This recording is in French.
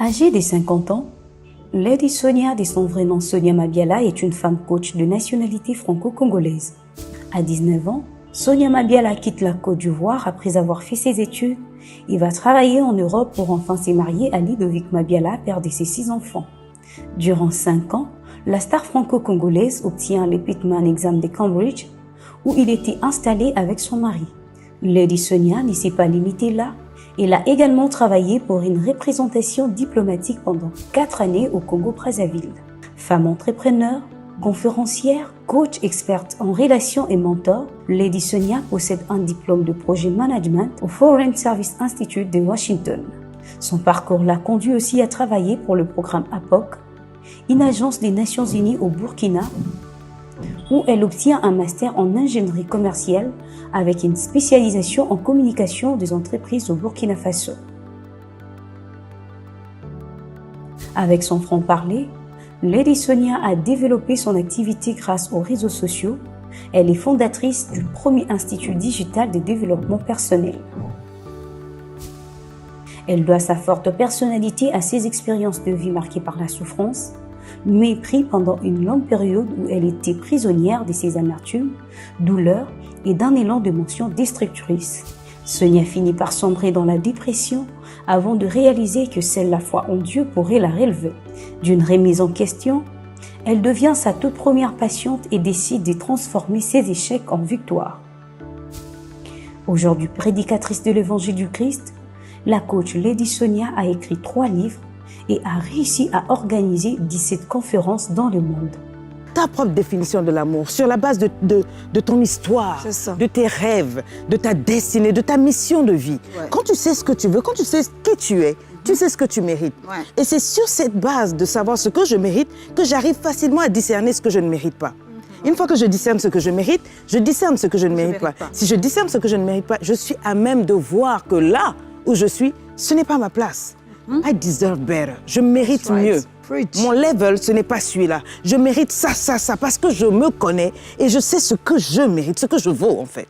Âgée de 50 ans, Lady Sonia, de son vrai nom Sonia Mabiala, est une femme coach de nationalité franco-congolaise. À 19 ans, Sonia Mabiala quitte la Côte d'Ivoire après avoir fait ses études et va travailler en Europe pour enfin se marier à Ludovic Mabiala, père de ses 6 enfants. Durant 5 ans, la star franco-congolaise obtient le Pitman Exam de Cambridge où il était installé avec son mari. Lady Sonia ne s'est pas limitée là. Elle a également travaillé pour une représentation diplomatique pendant 4 années au Congo-Brazzaville. Femme entrepreneur, conférencière, coach experte en relations et mentor, Lady Sonia possède un diplôme de projet management au Foreign Service Institute de Washington. Son parcours l'a conduit aussi à travailler pour le programme APOC, une agence des Nations Unies au Burkina, où elle obtient un master en ingénierie commerciale avec une spécialisation en communication des entreprises au Burkina Faso. Avec son franc-parler, Lady Sonia a développé son activité grâce aux réseaux sociaux. Elle est fondatrice du premier institut digital de développement personnel. Elle doit sa forte personnalité à ses expériences de vie marquées par la souffrance, mépris pendant une longue période où elle était prisonnière de ses amertumes, douleurs et d'un élan d'émotion destructrice. Sonia finit par sombrer dans la dépression avant de réaliser que seule la foi en Dieu pourrait la relever. D'une remise en question, elle devient sa toute première patiente et décide de transformer ses échecs en victoire. Aujourd'hui prédicatrice de l'évangile du Christ, la coach Lady Sonia a écrit 3 livres et a réussi à organiser 17 conférences dans le monde. Ta propre définition de l'amour, sur la base de ton histoire, de tes rêves, de ta destinée, de ta mission de vie. Ouais. Quand tu sais ce que tu veux, quand tu sais qui tu es, tu sais ce que tu mérites. Ouais. Et c'est sur cette base de savoir ce que je mérite que j'arrive facilement à discerner ce que je ne mérite pas. Une fois que je discerne ce que je mérite, je discerne ce que je ne mérite pas. Si je discerne ce que je ne mérite pas, je suis à même de voir que là où je suis, ce n'est pas ma place. I deserve better. Je mérite mieux. Mon level, ce n'est pas celui-là. Je mérite ça, parce que je me connais et je sais ce que je mérite, ce que je vaux en fait.